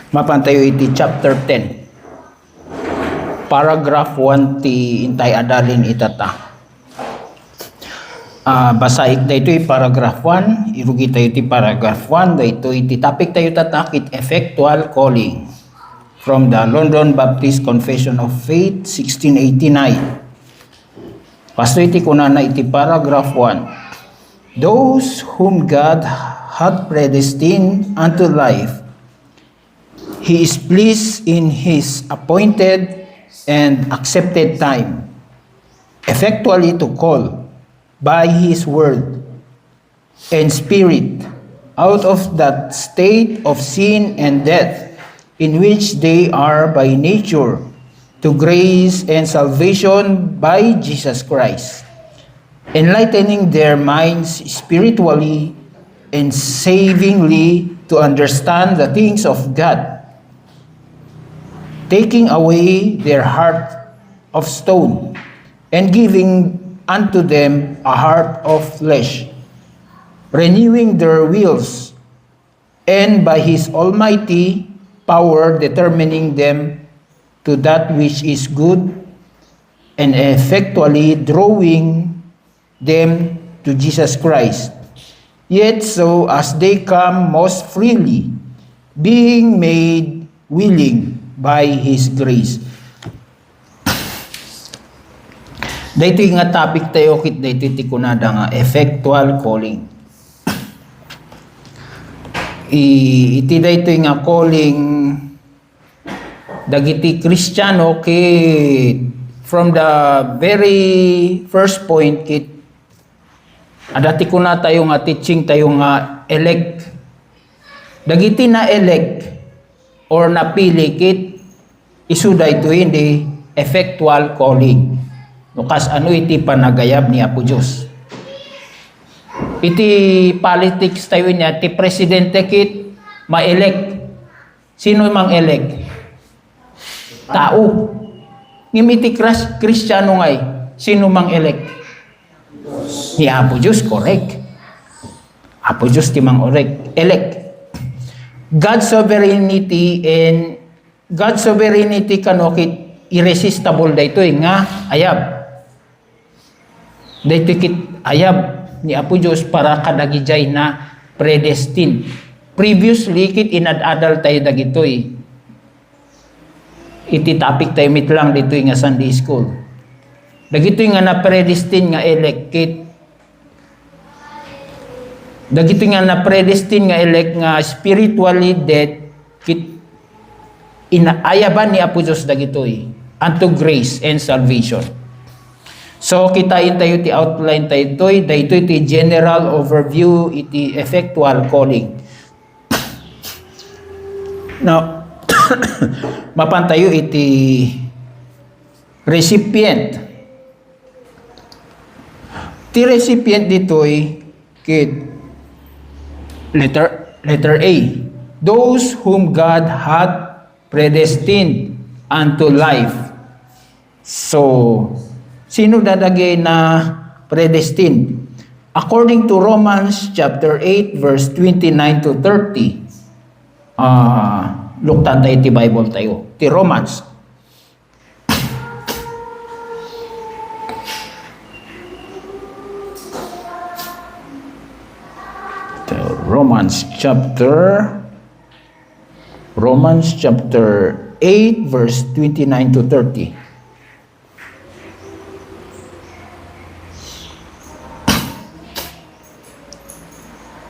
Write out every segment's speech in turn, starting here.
Mapantayo iti chapter 10. Paragraph 1 ti intay adalin itata. Basaik da ito paragraph 1, irugi tayo ti paragraph 1, da ito iti topic tayo tatakit effectual calling from the London Baptist Confession of Faith 1689. Pasto iti kunana iti paragraph 1. Those whom God hath predestined unto life, He is pleased in His appointed and accepted time, effectually to call by His word and Spirit out of that state of sin and death in which they are by nature, to grace and salvation by Jesus Christ, enlightening their minds spiritually and savingly to understand the things of God, taking away their heart of stone and giving unto them a heart of flesh, renewing their wills, and by His almighty power determining them to that which is good, and effectually drawing them to Jesus Christ. Yet so as they come most freely, being made willing by His grace. Dito nga topic tayo kit dito ti kunada nga effectual calling. Iti dito nga calling dagiti Kristiyano kit from the very first point kit adati kuna tayo nga teaching tayo nga elect. Dagiti na elect or napili kit isuda ito hindi effectual calling. Nukas ano iti panagayab ni Apo Diyos. Iti politics tayo niya, iti presidente kit ma-elect. Sino mang elect? Tao. Ngimiti Kristiyano ngay, sino mang elect? Ni Apo Diyos, correct. Apo Diyos ti mang elect. God's sovereignty kanokit irresistible dayto nga ayab. Dayto kit ayab ni Apo Diyos para kadagijay na predestined. Previously kit inadadal tayo dagitoy. Iti topic tayo mitlang dito nga Sunday school. Dagitoy nga na predestined nga elect kit dagito nga na predestined nga elect nga spiritually dead kit inaayaban ni Apo Diyos dagitoy unto grace and salvation. So kitain tayo ti outline tayo daytoy ti general overview iti effectual calling. Now mapan tayo iti recipient. Ti recipient ditoy kit letter A. Those whom God hath predestined unto life. So, sino dadagay na predestined? According to Romans chapter 8 verse 29 to 30. Luktan tayo ti Bible tayo. Ti Romans. Romans chapter 8 verse 29 to 30.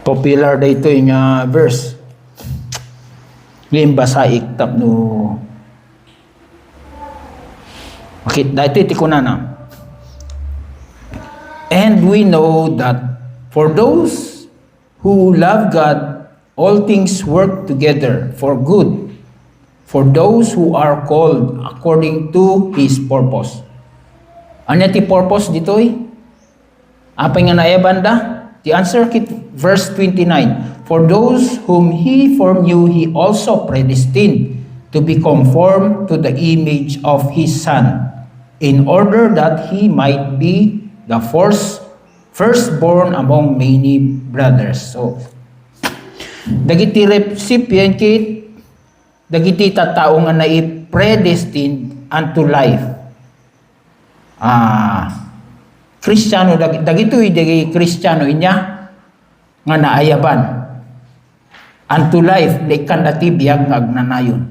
Popular dito yung verse. Ngayon basaik tapno. Okay, dito itikuna na. And we know that for those who love God, all things work together for good, for those who are called according to His purpose. Ano ti purpose ditoy? Apay nga naebanda? The answer kit verse 29. For those whom He foreknew, He also predestined to be conformed to the image of His Son, in order that He might be the firstborn among many brothers. So, dagiti recipient kit dagiti tattao nga nai-predestined unto life. Kristiyano, dagito'y dagi Kristiyano inya nga naayaban unto life, lekan dati biyag nga agnanayon.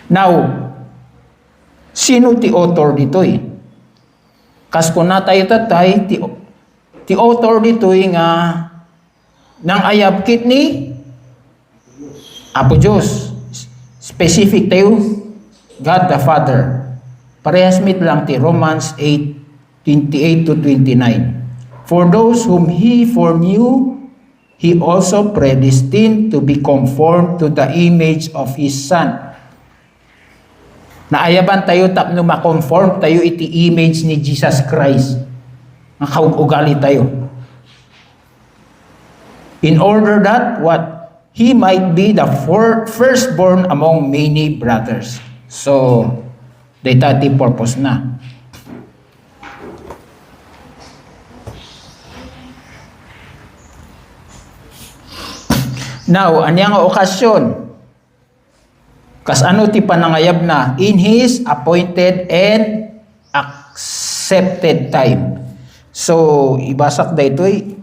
Now, sino ti author dito'y? Kas kung natay tatay, ti author dito'y nga nang ayab kit ni Apo Diyos. Specific tayo, God the Father. Parehas mit lang ti Romans 8:28 to 29. For those whom He foreknew, He also predestined to be conformed to the image of His Son. Naayaban tayo tapno makonform tayo iti image ni Jesus Christ. Ang kaugali tayo. In order that what? He might be the firstborn among many brothers. So, data ti purpose na. Now, anyang okasyon? Kas ano ti panangayab na? In His appointed and accepted time. So, ibasak da ito'y,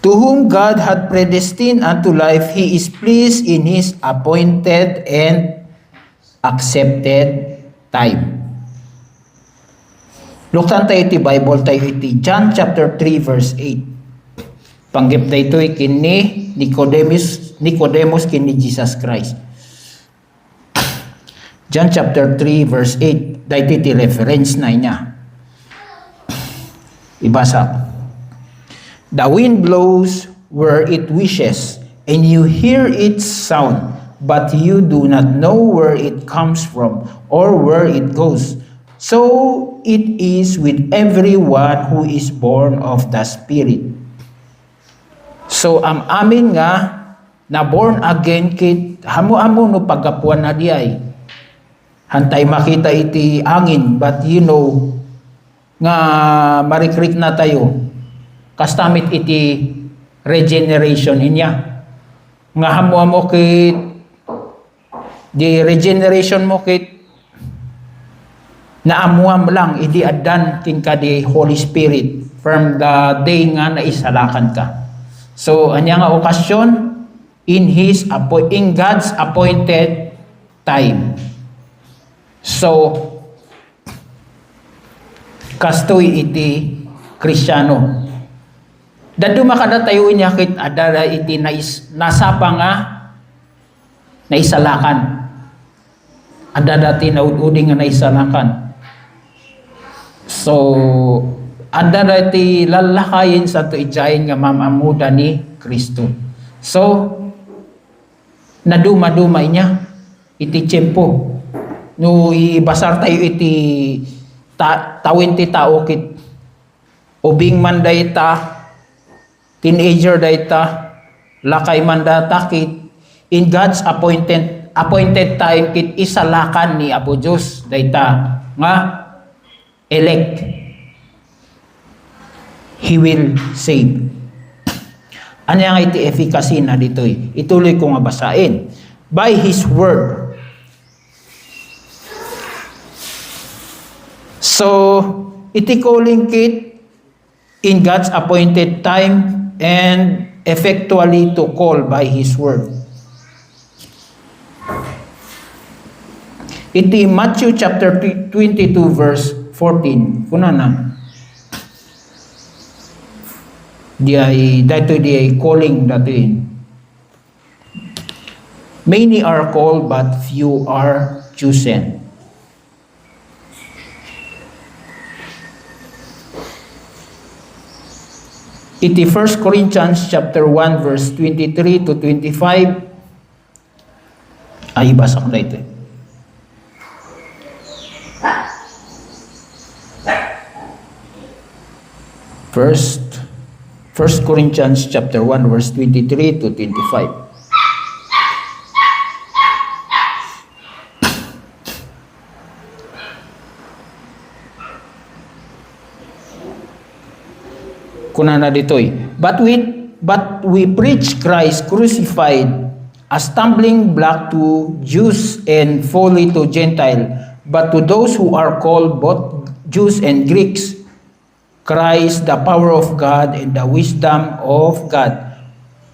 to whom God had predestined unto life, He is pleased in His appointed and accepted time. Luktan tayo iti Bible tayo iti John chapter 3 verse 8. Panggip tayo ito'y kini Nicodemus kini Jesus Christ. John chapter 3 verse 8. Dahil iti reference na niya. Ibasa. The wind blows where it wishes, and you hear its sound, but you do not know where it comes from or where it goes. So it is with everyone who is born of the Spirit. So amin nga na born again kit hamo-amo no pagapuan na diay. Hantay makita iti angin, but you know nga marikrik na tayo. Kastamit iti regeneration inya. Nga hamo kit di regeneration mo kit naamuam lang idi addan tingka di Holy Spirit from the day nga naisalakan ka. So anya nga okasyon in God's appointed time. So kastoy iti Kristiyano. Dadu makada tayo inya kit adara iti nasapa nga naisalakan. Adada ti naududing nga naisalakan. So adara ti lalakayin sa to ijayin nga mamamuda ni Kristo. So naduma-duma inya iti tiyempo. No ibasar tayo iti tawin ti tao kit ubing man dayta teenager dayta, lakay mandata kit, in God's appointed time kit isalakan ni Apo Diyos dayta nga elect. He will save. Ano nga iti efficacy na dito'y? Ituloy ko nga basain. By His word. So, iti calling kit in God's appointed time and effectually to call by His word. Iti Matthew chapter 22 verse 14. Kuna na. Dito di calling datin. Many are called but few are chosen. Iti 1 Corinthians chapter 1 verse 23 to 25 ay basak na ito. First Corinthians chapter 1 verse 23 to 25. Kuna na ditoy. But we preach Christ crucified, a stumbling block to Jews and folly to Gentile, but to those who are called both Jews and Greeks, Christ the power of God and the wisdom of God.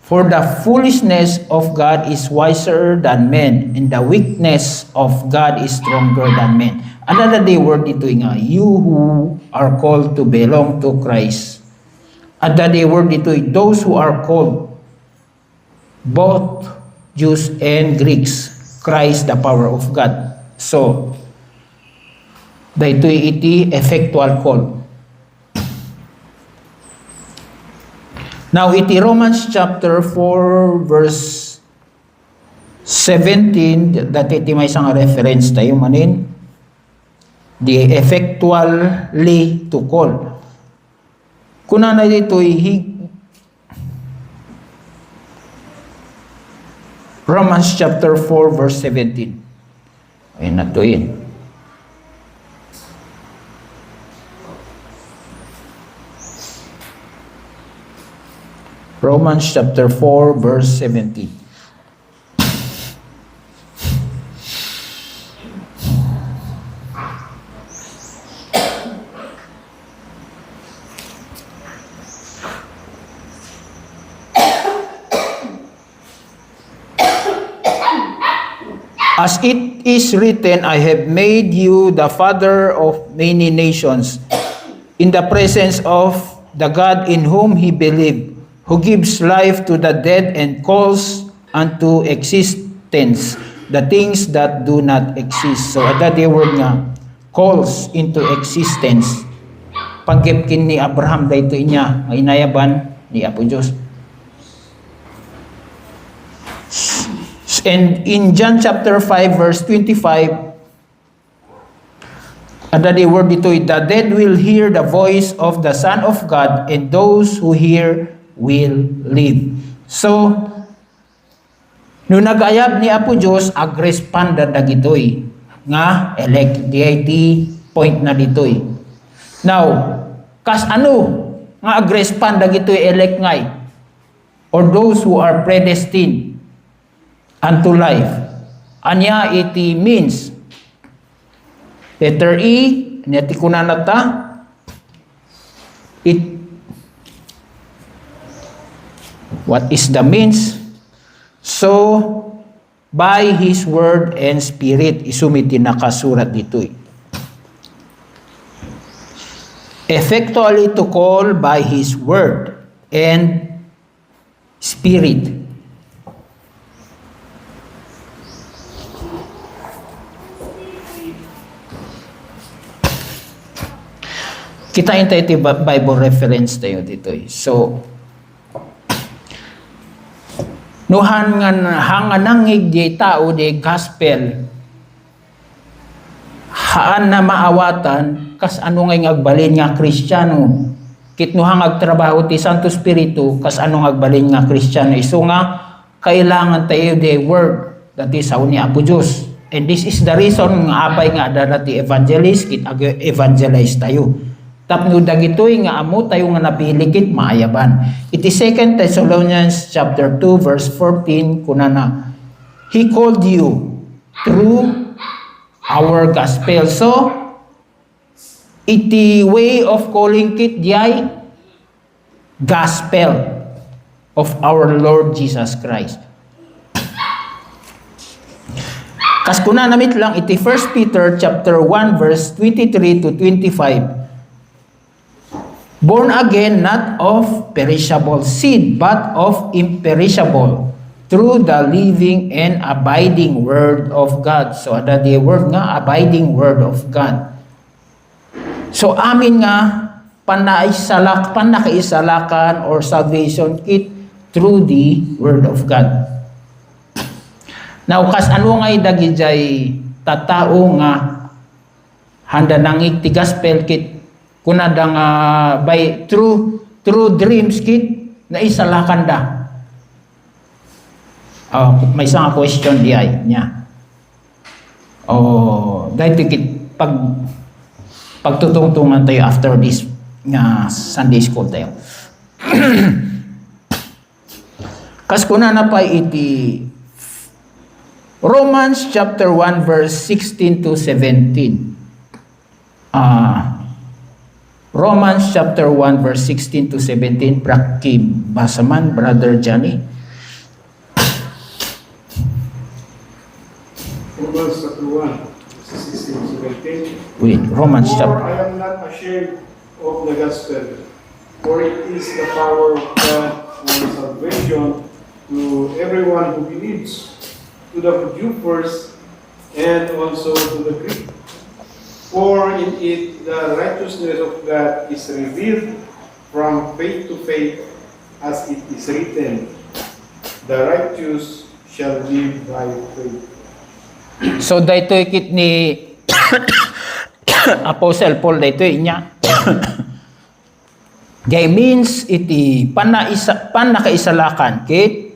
For the foolishness of God is wiser than men, and the weakness of God is stronger than men. Another day word dito nga, you who are called to belong to Christ. Another day word dito, those who are called, both Jews and Greeks, Christ the power of God. So, dito iti effectual call. Now, iti Romans chapter 4 verse 17, dati iti may isang reference tayo manin, the effectually to call. Kuna na dito, Romans chapter 4 verse 17. Ayun na to yun. Romans chapter 4 verse 17. As it is written, I have made you the father of many nations, in the presence of the God in whom he believed, who gives life to the dead and calls unto existence the things that do not exist. So, ada the word nga, calls into existence. Pagkipkin ni Abraham, dahito inya, may inayaban ni Apo Diyos. And in John chapter 5 verse 25, ada the word dito, the dead will hear the voice of the Son of God, and those who hear will live. So, nung nag-ayab ni Apo Diyos, ag-respond na dagitoy nga elect. Di point na ditoy. Now, kas ano nga ag-respond dagitoy elect ngay? Or those who are predestined unto life. Anya iti means. Letter E, neti kunanata, what is the means? So, by His Word and Spirit, isumiti nakasurat dito. Effectually to call by His Word and Spirit. Kitain tayo iti Bible reference tayo dito. So, no hanganangig di tao di gospel, haan na maawatan, kas ano ngay ngagbalin nga Kristiyano. Kit no hangagtrabaho ti Santo Espiritu, kas ano ngagbalin nga Kristiyano. Iso nga, kailangan tayo di word, dati sa ni Apo Diyos. And this is the reason nga abay nga dati evangelist, kit evangelize tayo. Tapno dagitoy nga amo tayo nga napilikit maayaban. Iti 2 Thessalonians chapter 2 verse 14 kunana, He called you through our gospel. So, iti way of calling kit diay gospel of our Lord Jesus Christ. Kas kuna namit lang iti 1 Peter chapter 1 verse 23 to 25. Born again, not of perishable seed, but of imperishable, through the living and abiding Word of God. So, ada the word nga, abiding Word of God. So, amin nga, panakiisalakan or salvation kit through the Word of God. Now, kas ano nga idagijay tatao nga handa nangig ti gospel kit kunadang by through dreams kit na isalakan da. May isang question di ay niya. Dahil kit pagtutungtungan tayo after this nga Sunday school tayo. Kas kuna na pa iti Romans chapter 1 verse 16 to 17. Romans chapter 1 verse 16 to 17. Prakim basaman, Brother Johnny. Romans chapter 1, 16 to 17. Wait, Romans For chapter. I am not ashamed of the gospel, for it is the power of God for salvation to everyone who believes, to the Jew first, and also to the Greek. For in it the righteousness of God is revealed from faith to faith, as it is written, the righteous shall live by faith. So daytoy kit ni Apostle Paul daytoy niya. Gay means iti panakaisalakan kit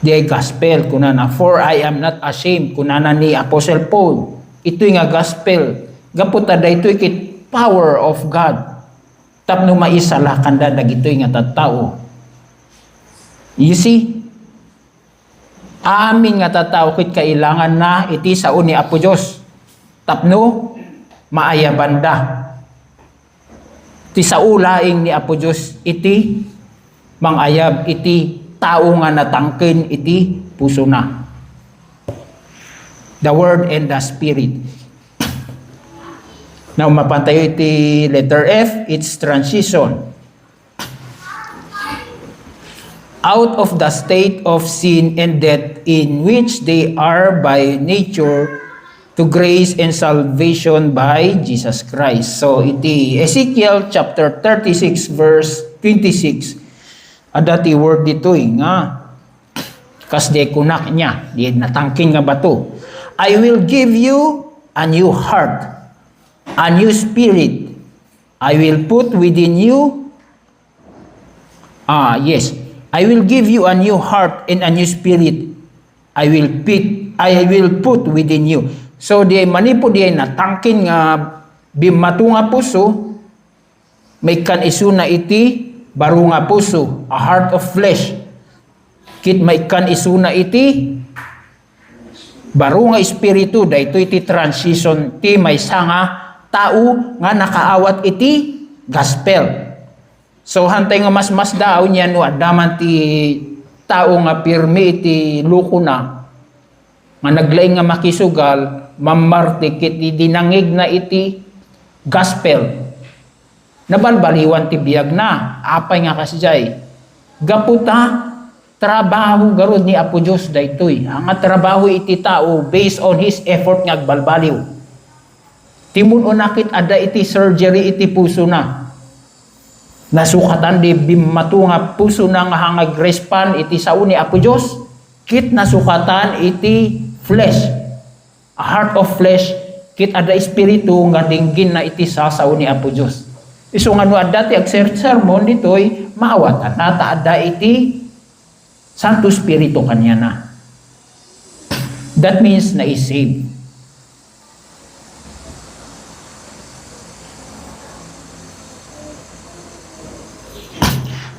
di gospel kunana, for I am not ashamed kunana ni Apostle Paul. Ito'y nga gospel. Gaputa daytoy kit power of God. Tapno maisalakan da dagitoy nga tattao. You see? Amin nga tattao kit kailangan na iti sao ni Apo Diyos. Tapno maayabanda. Ti sao laing ni Apo Diyos iti mangayab iti tao nga natangken iti puso na. The Word and the Spirit. Now mapantayo iti letter F, its transition. Out of the state of sin and death in which they are by nature to grace and salvation by Jesus Christ. So iti Ezekiel chapter 36 verse 26. Adati word dito nga kas de kunak niya, di natangking nga bato. I will give you a new heart, a new spirit. I will put within you I will give you a new heart and a new spirit. I will put within you. So di manipo di natangkin nga bimato nga puso, may kan isu na iti baro nga puso, a heart of flesh. Kit may kan isu na iti baro nga espiritu, dayto iti transition ti may sanga tao nga nakaawat iti gospel. So hantay nga mas daw niya no adaman ti tao nga pirmi iti luko na nga naglaing nga makisugal mamarte ket dinangig na iti gospel. Nabalbaliwan ti biyag na apay nga kasjay. Gaputa trabaho garud ni Apo Dios daytoy. Ang trabaho iti tao based on his effort nga agbalbaliw. Timun unakit ada iti surgery iti puso na. Nasukatan di bimato nga puso na nga hangag respond iti sao ni Apo Dios. Kit nasukatan iti flesh. A heart of flesh. Kit ada espiritu nga dinggin na iti sao ni Apo Dios. Isu nga no adda ti sermon ditoy maawatan na ada iti Santo Espiritu kanya na. That means na is-saved.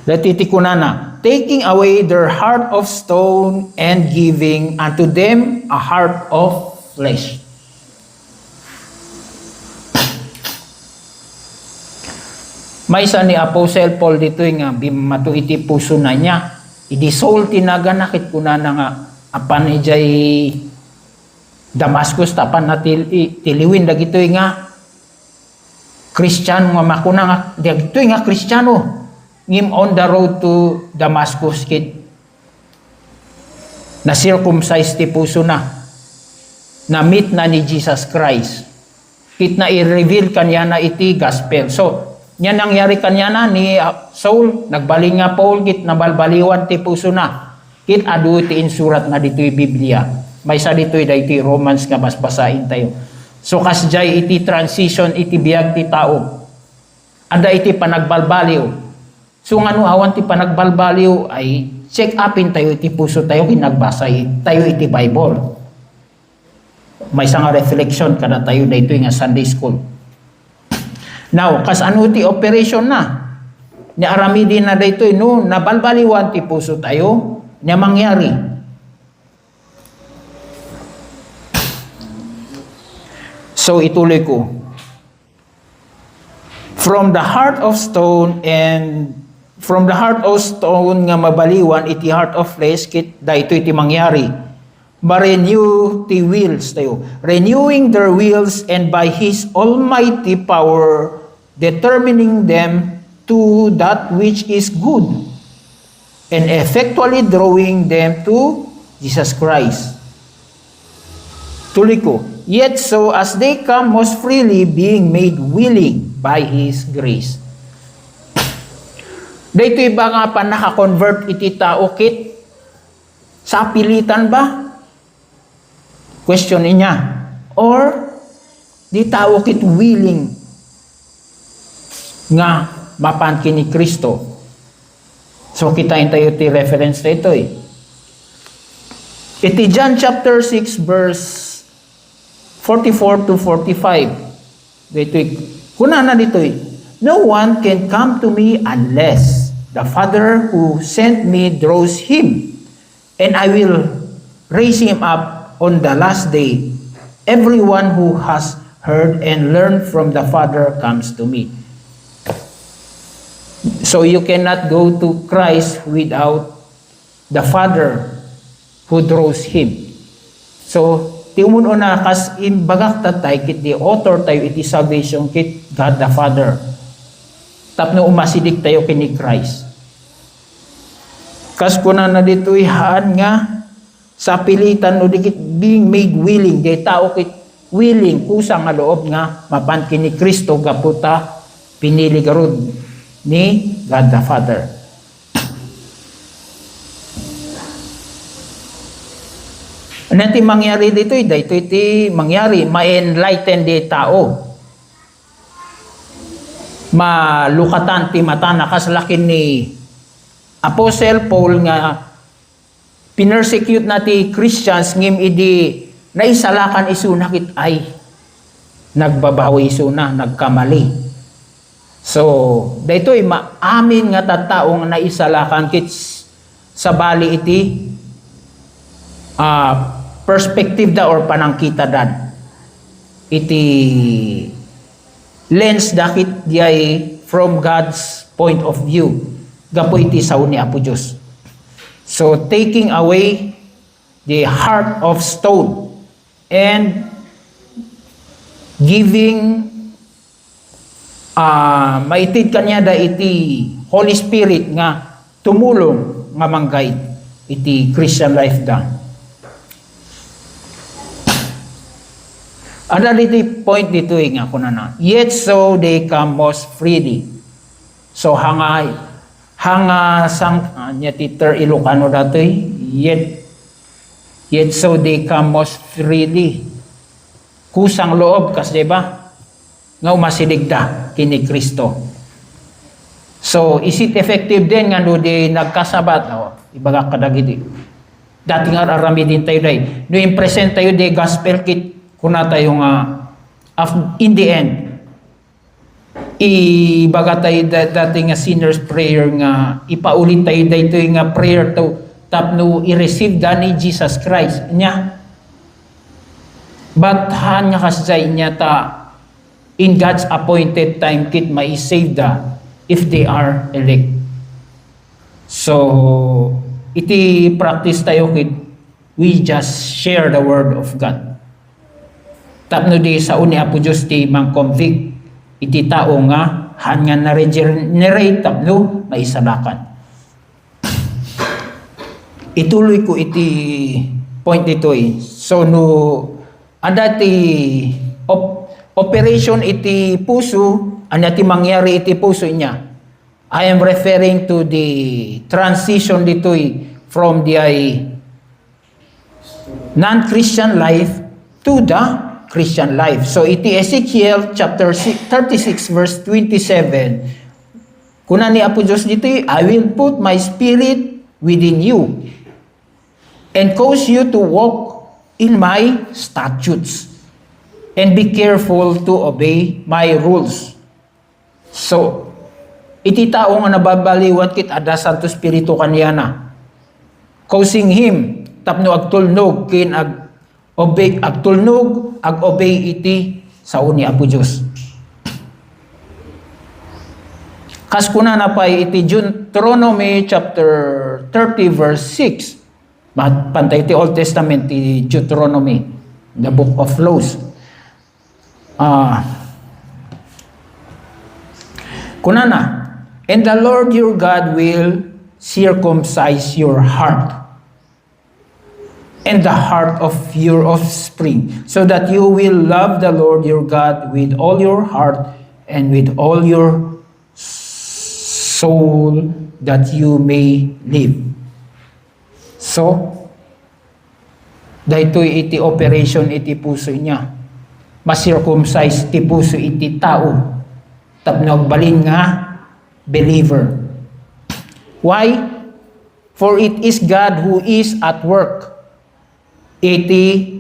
Latitikunana, taking away their heart of stone and giving unto them a heart of flesh. May isa ni Apostle Paul dito nga bimato iti puso na niya. Idi soul tinaganakit ko na nga apan ijay Damascus tapan na tiliwin dagito nga Christian nga makuna nga dagito nga Kristiyano ngim on the road to Damascus kid na circumcised ti puso na meet na ni Jesus Christ kit na i-reveal kanya na iti gospel. So nya nangyari kanya na ni Saul, nagbaling nga Paul, kit nabalbaliwan ti puso na. Kit adu ti insurat nga dito'y Biblia. May sa dito'y da iti Romans nga basbasain tayo. So kasjay iti transition iti biyag ti tao. Ada iti panagbalbaliw. So nga no awan ti panagbalbaliw ay check upin tayo iti puso tayo kinagbasay tayo iti Bible. May sa nga reflection kada tayo da ito'y nga Sunday school. Now, kas ano ti operation na? Ni aramidin na daytoy no nabalbaliwan ti puso tayo, nya mangyari. So ituloy ko. From the heart of stone nga mabaliwan iti heart of flesh kit dayto iti mangyari. Ma-renew ti wills tayo. Renewing their wills and by His almighty power determining them to that which is good and effectually drawing them to Jesus Christ. Tuloy ko. Yet so as they come most freely being made willing by His grace. Dito iba nga pa naka-convert iti tao kit sa pilitan ba? Question niya. Or di tao kit willing nga mapankin ni Kristo. So kitain tayo ti reference na ito eh. Iti John chapter 6 verse 44 to 45. Dito kuna na dito eh. No one can come to me unless the Father who sent me draws him, and I will raise him up on the last day. Everyone who has heard and learned from the Father comes to me. So you cannot go to Christ without the Father who draws him. So tiumun una kas imbagak tatay kit the author tayo iti salvation kit God the Father. Tapno umasidik tayo kini Christ. Kas kuna na dito'y haan nga sa pilitan no dikit being made willing. Di tao kit willing kusang nga loob nga mapan kini Kristo gaputa pinili garud ni God the Father. Ano iti mangyari dito? Dito iti mangyari, ma-enlighten di tao. Malukatan ti mata nakaslakin ni Apostle Paul nga pinersecute na ti Christians ngim idi naisalakan isuna kit ay nagbabawi isuna, nagkamali. So, dito maamin nga tattaong naisalakan kit sa bali iti perspective da or panangkita dan. Iti lens dakit diay from God's point of view. Gapo iti sao ni Apo Diyos. So, taking away the heart of stone and giving maitid kanya da iti Holy Spirit nga tumulong nga mang-guide iti Christian life da. Ada dito point dito nga kuna na. Yet so they come most freely. So hanga sang nya titer Ilocano datoy yet so they come most freely. Kusang loob kas diba? Nga umasiligda kini Kristo. So is it effective din nga no di nagkasabat ibaga kadagiti. Dati nga arami din tayo day. No i-present tayo di gospel kit kuna tayo nga in the end ibaga tayo dati nga sinner's prayer nga ipaulit tayo dito nga prayer to tapno i-receive da ni Jesus Christ nya but han nga kasay nya ta in God's appointed time kit mai-save da if they are elect. So iti practice tayo kit we just share the word of God. Tapno di sa uni Apo Diyos ti mang-convict iti tao nga han nga na-regenerate tapno maisalakan. Ituloy ko iti point dito eh. So no ada ti operation iti puso ano ti mangyari iti puso niya. I am referring to the transition dito from the non-Christian life to the Christian life. So iti Ezekiel chapter 36 verse 27. Kuna ni Apo Diyos dito, I will put my spirit within you and cause you to walk in my statutes and be careful to obey my rules. So iti tao nga nababaliwan kit ada Santo Espiritu kaniana. Causing him tapno agtulnog kin ag obey ag obey iti sa uni Apo Diyos. Kas kuna na pa iti Deuteronomy chapter 30 verse 6. Pantay iti Old Testament ti Deuteronomy, the book of laws. Kuna na, and the Lord your God will circumcise your heart and the heart of your offspring, so that you will love the Lord your God with all your heart and with all your soul, that you may live. So, dahitoy iti operation iti puso niya. Masircumcise iti puso iti tao. Tapno balin nga believer. Why? For it is God who is at work. Iti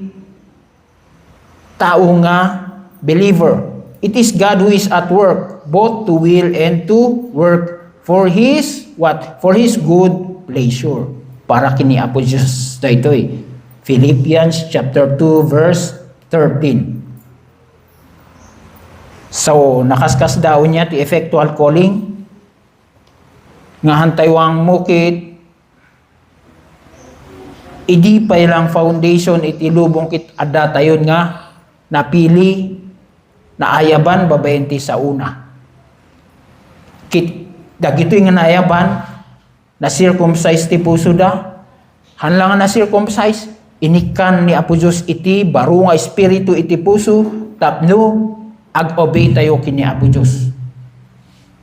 tao nga believer. It is God who is at work, both to will and to work for His, what? For His good pleasure. Para kini Apo Diyos daytoy. Philippians chapter 2 verse 13. So, nakaskas daw niya ti effectual calling, nga hantaywang mukit, idi pa ilang foundation iti lubong kit adda tayon nga napili na ayaban babayen ti sa una. Kit dagitoy nga naayaban na circumcise ti puso da, hanlang na circumcise, inikan ni Apo Diyos iti baro nga espiritu iti puso, tapno ag-obey tayo kini Apo Diyos.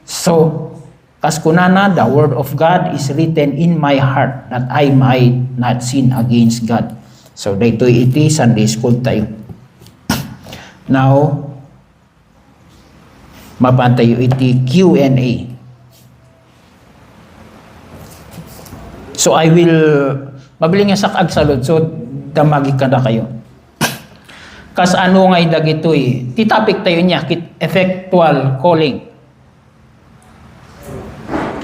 So, kas kunana, the word of God is written in my heart, that I might not sin against God. So, daytoy iti Sunday school tayo. Now, mapantayo iti Q&A. So, I will, mabiling nga sakag salod, so damagi ka na kayo. Kas ano nga dagitoy, titapik tayo niya, kit effectual calling.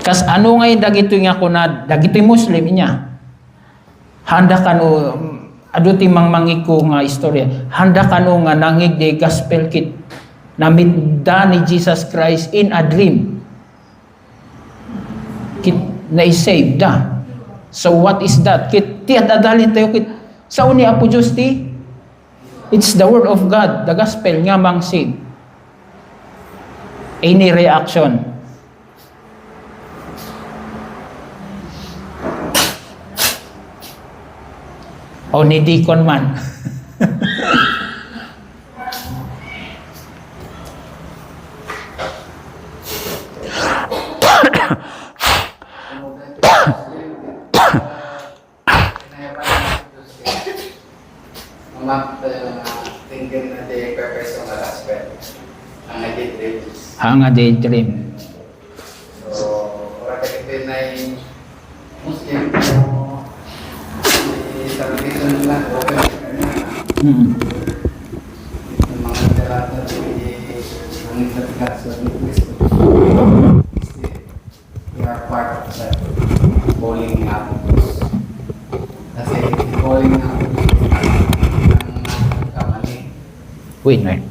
Kas ano nga dagitoy nga kuna, dagitoy Muslim niya. Handa kano, aduti mang mangiko nga istorya, handa kano nga nangig de gospel kit, namidda ni Jesus Christ in a dream. Kit na-save da. So what is that? Kit ti dadalin tayo kit sa uni Apo Diyos ti. It's the word of God, the gospel nga mang save. Any reaction? O ni Deacon man. Tingin na di purpose ng gospel. Ang daydream. Hanga daydream. So, ora kaya na yung Muslim di salvation nila open Mm. yung mga dalata di ang nagtigat sa Kristo. We are part of that calling nga po. Kasi calling nga po Wait, wait.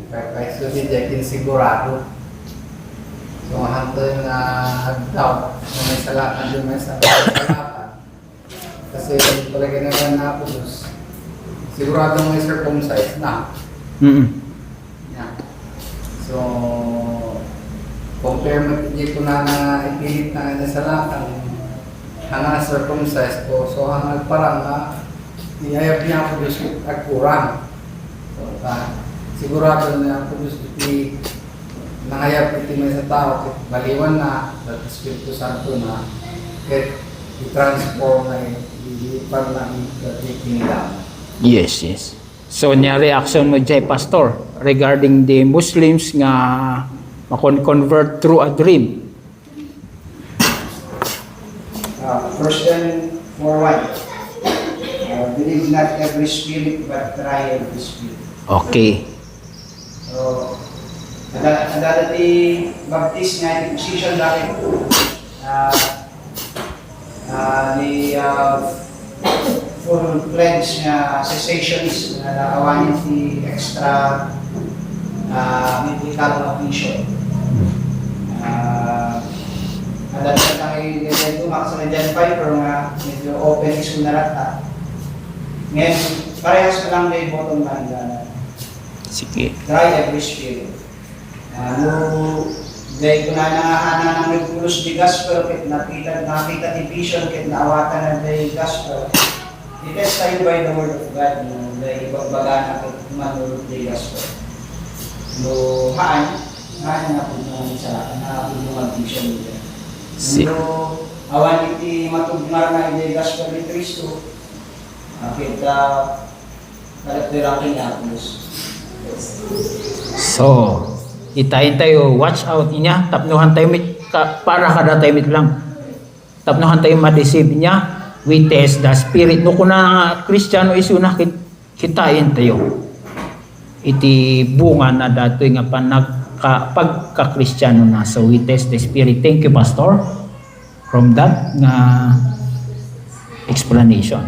Kaya si Jackie sigurado. So, hantay na hagdaw na may salatan doon may salatan. Kasi talaga naman na po Diyos. Sigurado may circumcise na. Yeah. So, compare mo ko na ipilit na na salatan hanga circumcise ko. So, hangag parang iyayab niya po Diyos at kurang. So, sigurado na ako gusto iti nangayap iti may sa tao kit baliwan na at Espiritu Santo na kit i-transform na ipag na iti kingdom. Yes, yes. So, niya reaction mo jay pastor regarding the Muslims nga makon-convert through a dream. 1 John 4:1. Believe not every spirit, but try every spirit. Okay. So, ada di baptis nga di position dati ni full pledge nga cessationist na nakawanin ti extra may karoon of vision. Adalas na tayo yung makasama dyan 5 pero nga medyo open is kung narata. Ngayon, parehas ko lang may bottom line na Sige. dry every spirit. Dahil ko na ng regulus di gospel, kit nakita di vision, kit naawatan na di gospel. Depends tayo by the word of God, dahil ibagbaga na kit manulog di gospel. No, haan na po naman sa haan po naman vision nila. No, awan iti matugmar na di gospel ni Cristo, kita karakterang niya po. So, itayin tayo, watch out niya, tapnuhan tayo para kada tayo lang. Tapnuhan tayo ma-deceive niya, we test the spirit. No kung na Kristiyano iso na kitain tayo. Iti bunga na datoy nga pagka-Kristiyano na. So we test the spirit. Thank you, Pastor, from that nga explanation.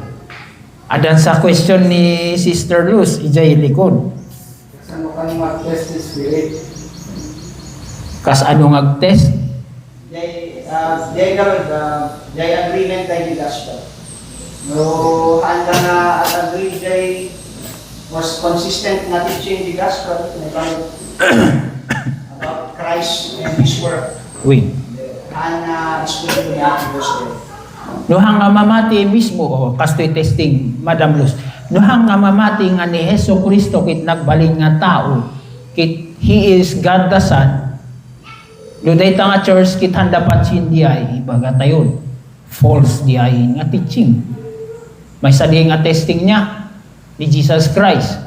Adan sa question ni Sister Luz, ijay likod. Ano ka yung mag-test ni Spirit? Kas ano test? Jay agreement tayo di gospel. No, handa na at agree jay was consistent na teaching the gospel about Christ and His work. Wait. Handa iskutin niya ang gospel. Nuhang nga mamati mismo, kastoy testing, Madam Luz. Nuhang nga mamati nga ni Heso Kristo kit nagbalin nga tao, kit He is God the Son, Luday ta nga church kit handa patsin di ay, ibaga tayo, false di ay nga teaching. May sadi nga testing niya, ni Jesus Christ.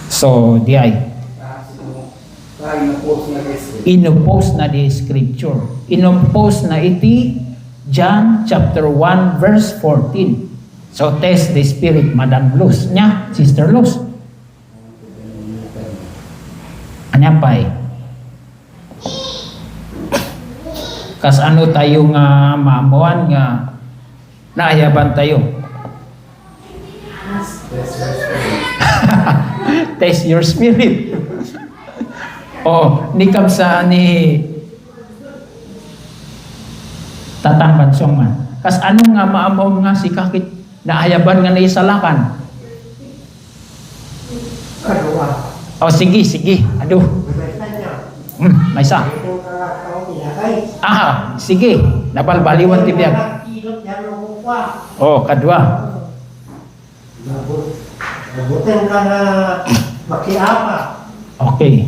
So, di ay. Inopose na di scripture. Inopose na iti John chapter 1 verse 14. So test the spirit, Madam Luz. Nya, Sister Luz. Anya pa eh. Kas ano tayo nga maamuan nga naayaban tayo. Test your spirit. Nikam sa ni Tatang Bansong man. Kas ano nga maamaw nga si kakit naayaban nga na isalakan. Sige. Aduh. May isa. Sige. Nabalbaliwan ti biyag. Kadua. Nabutin ka na makiapa. Okay.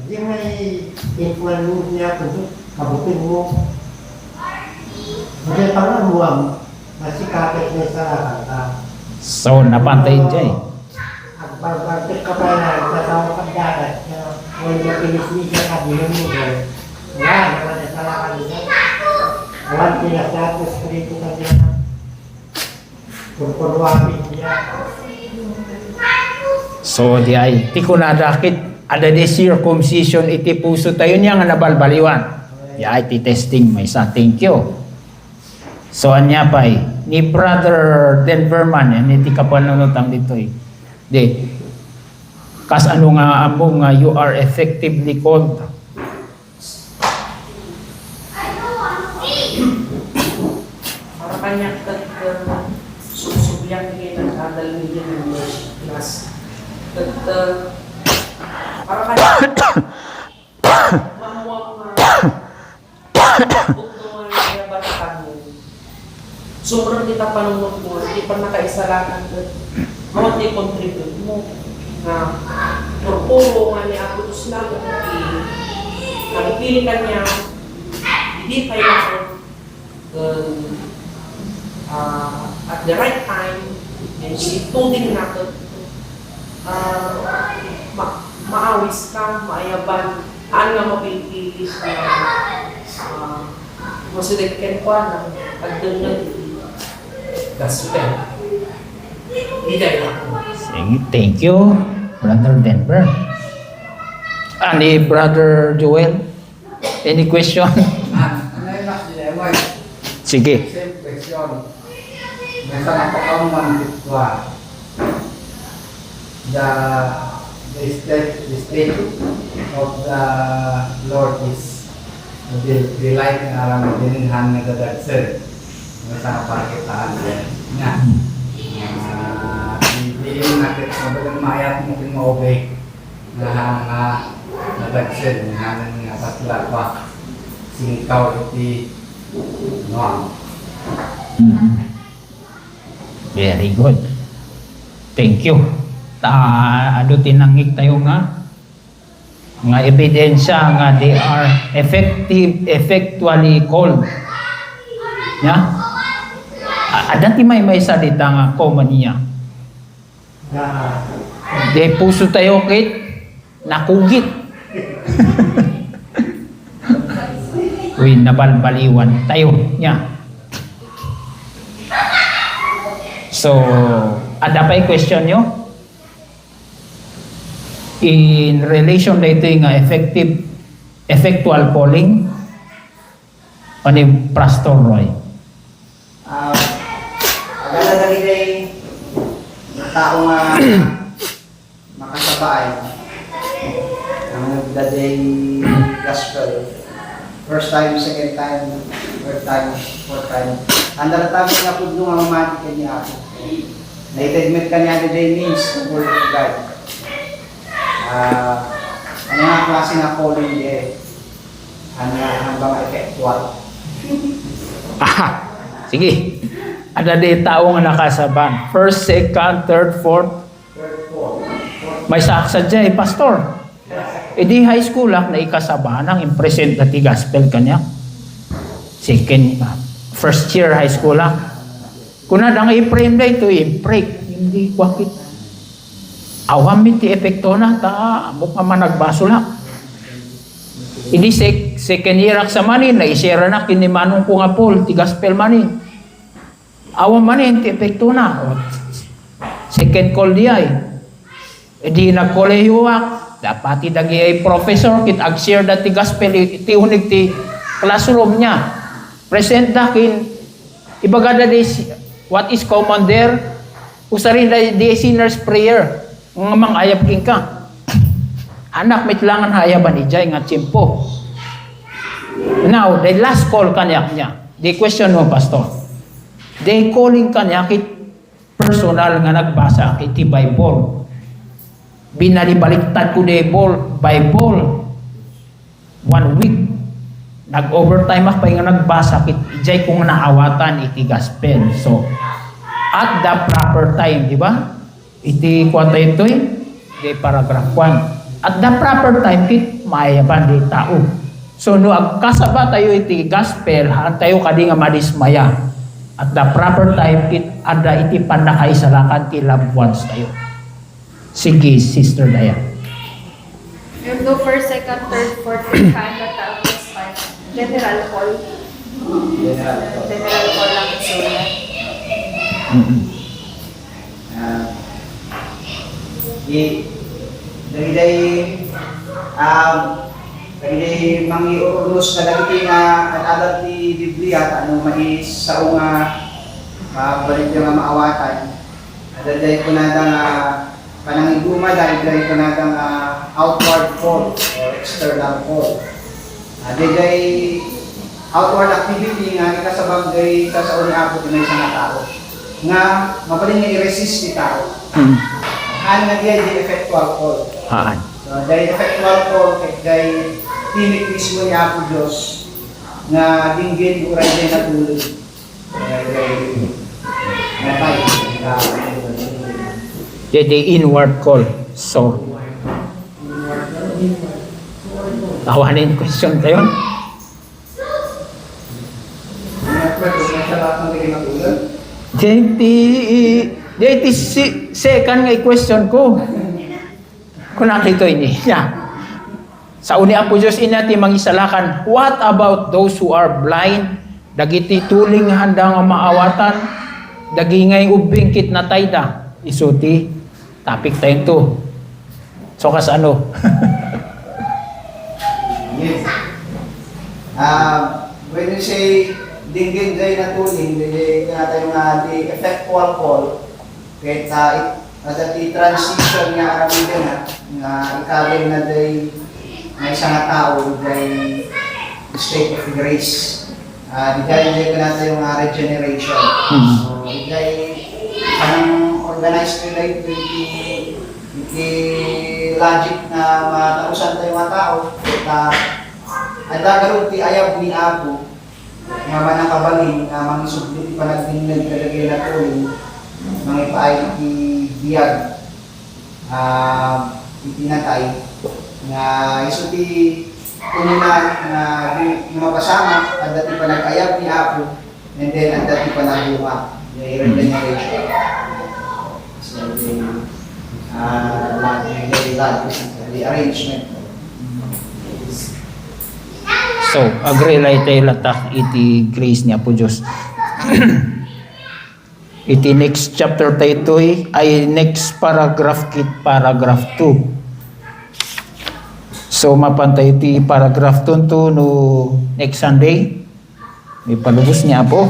Yung may influence niya kung mabutin mo. Kasi parang muwang nasikapit niya sa kanta. So, napantay dyan. At pag-bakit ka pa na nagsasawa kang dagat na huwag na pinisnisya ka bilang mo. Wala naman na sa kanila. Walang pinasatos ka rito ka niya. Kung kurwapin niya. So, di ay, ti ko nadakit, ada di circumcision, iti puso tayo niya nga nabalbaliwan. Di ay, ti testing, may sa thank you. So, anya pa ni Brother Denverman, yan, iti kapanunutang dito eh. Di, kas ano nga amo nga you are effectively called. Para kanya susubyan kayo ng kadal nila ng class. Para kanya mamuha buktungan niya batakan mo. Sobrang kita panunod mo, hindi pa nakaisalakan ko. Mga di contribute mo na puro nga ni Apolos lang nakipili ka niya hindi kailangan at the right time and situdin natin maawis ka, maayaban aan nga mapilipilis na masidagkan ko na pagdungan gospel. Thank you, Brother Denver. Ni Brother Joel, any question? Ano yung last nila, Emoy? Sige. Same question. May sa napakaman bitwa. the statute of the Lord is the light na aram dininhan nga dadagsan. Sa pakitaan nga. Hindi natin mabagang mayat mo kung ma-obey na nadagsan nga patla pa singkaw iti no. Very good. Thank you. Ano tinangik tayo nga ebidensya nga they are effectually called. Ya? Ada ti may salita nga common niya. De puso tayo kit nakugit. Uy, nabalbaliwan tayo niya. So, ada pa yung question nyo? In relation dito yung effectual calling o ni Pastor Roy? Agad na rin ng tao nga makasabay ang nagdaday gospel. First time, second time, third time, fourth time. Ang dalatami nga po nung mamati ka niya ako. Na-admit ka niya the day means the word of God. Ano nga klase na calling niya ano nga hanggang effectual. Aha! Sige. Ada di tao nga nakasaban. First, second, third, fourth. May saksa dyan, pastor. E di high school na ikasaban ang impresent na ti gospel kanya. Second, first year high school Kung na dang i-frame na ito, i-break. Hindi kwakit. Awamit ti epekto na, mukha man nagbaso lang. Hindi second year sa manin, na-isera na kinimanong ko nga Paul, ti gospel manin. Awam manin, ti epekto na. Second call di ay. E di nagkolehiyo dapat dagi ay professor, kit ag-share da ti gospel, ti unig ti classroom niya. Present dakin, ibagada di, what is common there? Usarin da di sinner's prayer. Nga mang ayab king ka. Anak, may kailangan hayaban ijay nga tsimpo. Now, the last call kanya niya. The question mo, pastor. The calling kanya kit personal nga nagbasa kit Bible. Binalibaliktad ko the Bible. 1 week. Nag-overtime pa nga nagbasa kit ijay kung naawatan iti gospel. So, at the proper time, di ba? Iti kwata ito di paragraph 1. At the proper time, kit mayaban di tao. So, no, kasaba tayo iti gospel, tayo kadi nga madismaya. At the proper time, kit ada iti panakaisalakan ti loved ones tayo. Sige, Sister Daya. Yung go first, second, third, fourth, fifth, na tao is fine. General call. General call lang isulat. Dahil mangiurus na dagiti nga kanalat ni Biblia ano mais sa nga balik nga maawatan. Dahil ko na nga panangiguma dahil ko na nga outward call or external call. Dahil outward activity nga kasabang gay sa uni ako dinay sa tao. Nga mabalin nga i-resist ni tao. Ano nga di effectual call. So, dahil effectual call kay tinik mismo niya ako Diyos na dinggin uray din na tuloy. The inward call. So, tawanin question tayo. Dito second nga question ko. Kung nakito ini. Sa uni ang po Diyos inati mangisalakan, what about those who are blind? Dagiti tuling handa nga maawatan, dagingay ubing kit na tayda. Isuti, topic tayo to. So kas ano? Yes. When you say dinggin day na tuling, tayo nga the effectual call, kahit at the transition nga kami din nga ikalim na day may isang tao day state of grace. Di dahil ko natin yung regeneration. So, di dahil anong organized relate iti logic na matausan tayo mga tao. At dagaroon ti ayaw ni Apo nga manakabalin nga mangisublit pa nagdinag kalagay na tuloy mga ipaay iti biyag itinatay nga iso ti kumunan na mapasama at dati pa nag-ayab ni Apo and then at dati pa nagbuma yung regeneration. So the arrangement. So, agree lang tayo latak iti grace niya po Diyos. Iti next chapter tayo ay next paragraph kit paragraph 2. So, mapantay iti paragraph 2 no next Sunday. May palubos niya po.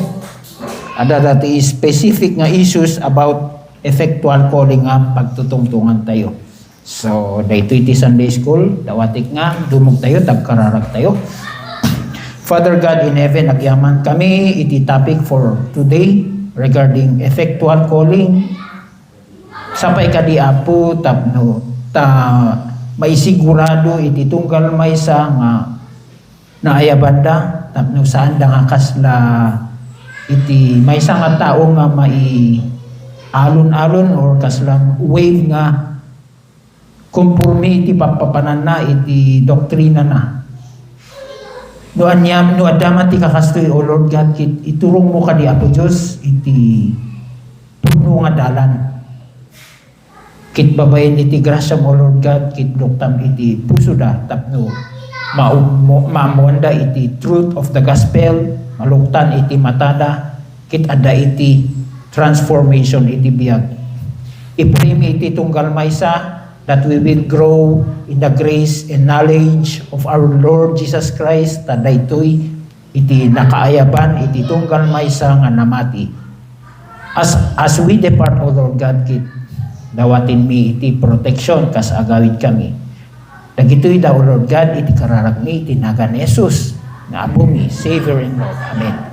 Ada dati specific nga issues about effectual calling nga pagtutungtungan tayo. So, dahito iti Sunday school, dawatik nga, dumog tayo, tagkararag tayo. Father God in heaven, nagyaman kami iti topic for today regarding effectual calling. Sapay ka di Apo, tapno, may sigurado iti tunggal may sa nga naayabanda, tapno saan da nga kasla iti may sa nga tao nga mai alon-alon or kaslang wave nga conforme iti papapanan na iti doktrina na. No adaman ti kakastoy, O Lord God, iturong mo ka di Apo Diyos, iti puno nga dalan. Kit babayin iti grasya mo, Lord God, kit luktam iti puso da, tapno, maamuanda iti truth of the gospel, maluktan iti matada, kit ada iti transformation iti biyag. Iprimi iti tunggal maysa, that we will grow in the grace and knowledge of our Lord Jesus Christ, ta daytoy iti nakaayaban iti tunggal maysa nga namati. As we depart, O Lord God, kit dawatin mi iti protection kas agawid kami. Dagitoy da, O Lord God, iti kararag mi iti nagan Jesus nga Apo mi, Savior and Lord. Amen.